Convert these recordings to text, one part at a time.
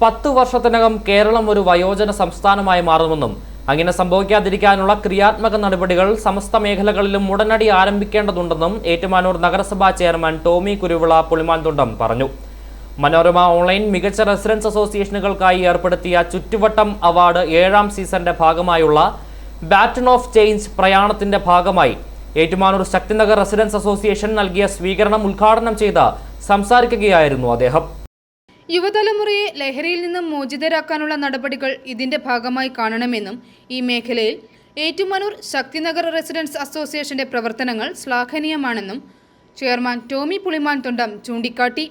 10 വർഷത്തിനകം കേരളം ഒരു വയോജന സംസ്ഥാനമായി മാറുമെന്നും അങ്ങനെ സംഭവിക്കാതിരിക്കാനുള്ള ക്രിയാത്മക നടപടികൾ സമസ്ത മേഖലകളിലും ഉടനടി ആരംഭിക്കേണ്ടതുണ്ടെന്നും ഏറ്റുമാനൂർ നഗരസഭാ ചെയർമാൻ ടോമി കുരുവിള പുളിമാൻതുണ്ടം പറഞ്ഞു. മനോരമ ഓൺലൈൻ മികച്ച റെസിഡൻസ് അസോസിയേഷനുകൾക്കായി ഏർപ്പെടുത്തിയ ചുറ്റുവട്ടം അവാർഡ് 7ാം സീസണിന്റെ ഭാഗമായുള്ള ബാറ്റൺ ഓഫ് ചേഞ്ച് പ്രയാണത്തിന്റെ ഭാഗമായി ഏറ്റുമാനൂർ ശക്തിനഗർ റെസിഡൻസ് അസോസിയേഷൻ നൽകിയ സ്വീകരണം ഉദ്ഘാടനം ചെയ്ത് സംസാരിക്കുകയായിരുന്നു അദ്ദേഹം. യുവതലമുറയെ ലഹരിയിൽ നിന്നും മോചിതരാക്കാനുള്ള നടപടികൾ ഇതിന്റെ ഭാഗമായി കാണണമെന്നും ഈ മേഖലയിൽ ഏറ്റുമാനൂർ ശക്തിനഗർ റെസിഡൻസ് അസോസിയേഷന്റെ പ്രവർത്തനങ്ങൾ ശ്ലാഘനീയമാണെന്നും ചെയർമാൻ ടോമി പുളിമാൻതുണ്ടം ചൂണ്ടിക്കാട്ടി.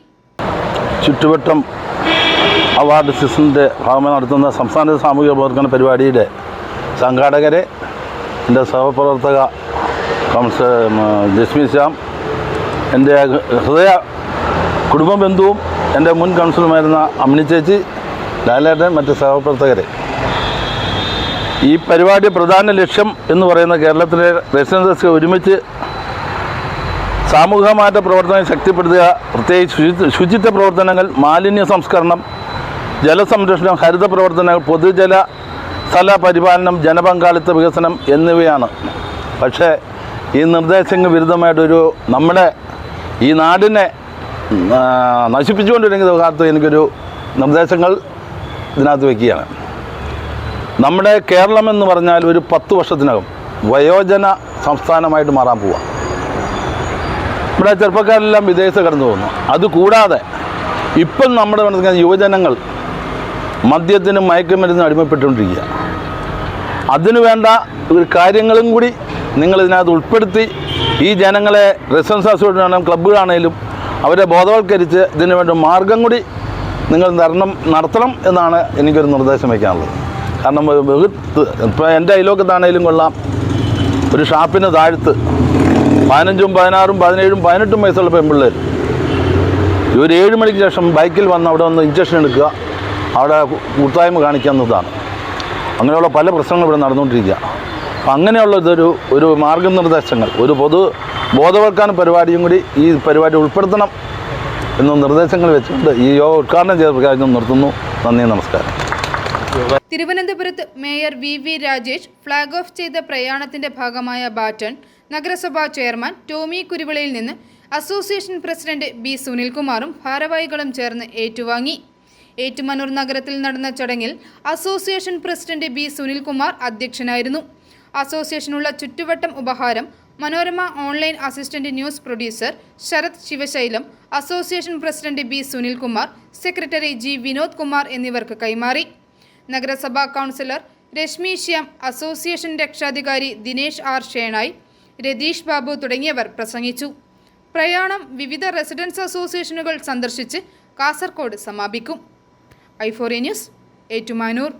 ചുറ്റുവട്ടം അവാർഡ് സീസണിൻ്റെ ഭാഗമായി നടത്തുന്ന സംസ്ഥാന സാമൂഹിക പ്രവർത്തന പരിപാടിയുടെ സംഘാടകരെ, എൻ്റെ സഹപ്രവർത്തക ജസ്മി ശ്യാം, എൻ്റെ ഹൃദയ കുടുംബ ബന്ധുവും എൻ്റെ മുൻ കൗൺസിലറുമായിരുന്ന അമ്മിണി ചേച്ചി, ലാലേട്ടൻ, മറ്റ് സഹപ്രവർത്തകരെ, ഈ പരിപാടി പ്രധാന ലക്ഷ്യം എന്ന് പറയുന്ന കേരളത്തിലെ റെസിഡൻസ് ഒരുമിച്ച് സാമൂഹികമാറ്റ പ്രവർത്തനം ശക്തിപ്പെടുത്തുക, പ്രത്യേകിച്ച് ശുചിത്വ പ്രവർത്തനങ്ങൾ, മാലിന്യ സംസ്കരണം, ജലസംരക്ഷണം, ഹരിത പ്രവർത്തനങ്ങൾ, പൊതുജല സ്ഥല പരിപാലനം, ജനപങ്കാളിത്ത വികസനം എന്നിവയാണ്. പക്ഷേ ഈ നിർദ്ദേശങ്ങൾ വിരുദ്ധമായിട്ടൊരു നമ്മുടെ ഈ നാടിനെ നശിപ്പിച്ചുകൊണ്ടിരിക്കുന്ന കാലത്ത് എനിക്കൊരു നിർദ്ദേശങ്ങൾ ഇതിനകത്ത് വയ്ക്കുകയാണ്. നമ്മുടെ കേരളം എന്ന് പറഞ്ഞാൽ ഒരു 10 വർഷത്തിനകം വയോജന സംസ്ഥാനമായിട്ട് മാറാൻ പോവുക. ഇവിടെ ചെറുപ്പക്കാരെല്ലാം വിദേശത്ത് കടന്നു പോകുന്നു. അതുകൂടാതെ ഇപ്പം നമ്മുടെ യുവജനങ്ങൾ മദ്യത്തിനും മയക്കുമരുന്നിനും അടിമപ്പെട്ടുകൊണ്ടിരിക്കുക. അതിനുവേണ്ട ഒരു കാര്യങ്ങളും കൂടി നിങ്ങളിതിനകത്ത് ഉൾപ്പെടുത്തി ഈ ജനങ്ങളെ റെസിഡൻസ് അസോസിയേഷൻ ക്ലബ്ബുകളാണേലും അവരെ ബോധവൽക്കരിച്ച് ഇതിനു വേണ്ട മാർഗം കൂടി നിങ്ങൾ നടത്തണം എന്നാണ് എനിക്കൊരു നിർദ്ദേശം വയ്ക്കാനുള്ളത്. കാരണം ഇപ്പോൾ എൻ്റെ അയലോക്കത്താണേലും കൊള്ളാം, ഒരു ഷാപ്പിന് താഴ്ത്ത് 15, 16, 17, 18 വയസ്സുള്ള പെൺപിള്ളേർ ഒരു 7 മണിക്ക് ശേഷം ബൈക്കിൽ വന്ന് അവിടെ വന്ന് ഇഞ്ചക്ഷൻ എടുക്കുക, അവിടെ കൂട്ടായ്മ കാണിക്കുന്നതാണ്. അങ്ങനെയുള്ള പല പ്രശ്നങ്ങളും ഇവിടെ നടന്നുകൊണ്ടിരിക്കുക. അപ്പം അങ്ങനെയുള്ള ഒരു മാർഗനിർദ്ദേശങ്ങൾ, ഒരു പൊതു ബോധവൽക്കരണ പരിപാടിയും കൂടി ഈ പരിപാടി ഉൾപ്പെടുത്തണം എന്ന നിർദ്ദേശങ്ങൾ വെച്ചുകൊണ്ട് ഈ യോഗ ഉദ്ഘാടനം ചെയ്ത പ്രകാരം നിർത്തുന്നു. നന്ദി, നമസ്കാരം. തിരുവനന്തപുരത്ത് mayor V Rajesh flag off ചെയ്ത പ്രയാണത്തിന്റെ ഭാഗമായ ബാറ്റൺ നഗരസഭാ ചെയർമാൻ ടോമി കുരുവിളയിൽ നിന്ന് അസോസിയേഷൻ പ്രസിഡന്റ് ബി സുനിൽകുമാറും ഭാരവാഹികളും ചേർന്ന് ഏറ്റുവാങ്ങി. ഏറ്റുമാനൂർ നഗരത്തിൽ നടന്ന ചടങ്ങിൽ അസോസിയേഷൻ പ്രസിഡന്റ് ബി സുനിൽകുമാർ അധ്യക്ഷനായിരുന്നു. അസോസിയേഷനുള്ള ചുറ്റുവട്ടം ഉപഹാരം Manorama online assistant news producer Sarath Sivasailam, association president B Sunilkumar, secretary G Vinod Kumar എന്നിവർക്ക് കൈമാറി. നഗരസഭാ കൗൺസിലർ രശ്മി ശ്യാം, അസോസിയേഷൻ രക്ഷാധികാരി ദിനേശ് ആർ ഷേണായി, രതീഷ് ബാബു തുടങ്ങിയവർ പ്രസംഗിച്ചു. പ്രയാണം വിവിധ റെസിഡൻസ് അസോസിയേഷനുകൾ സന്ദർശിച്ച് കാസർഗോഡ് സമാപിക്കും. i4a news, Ettumanoor.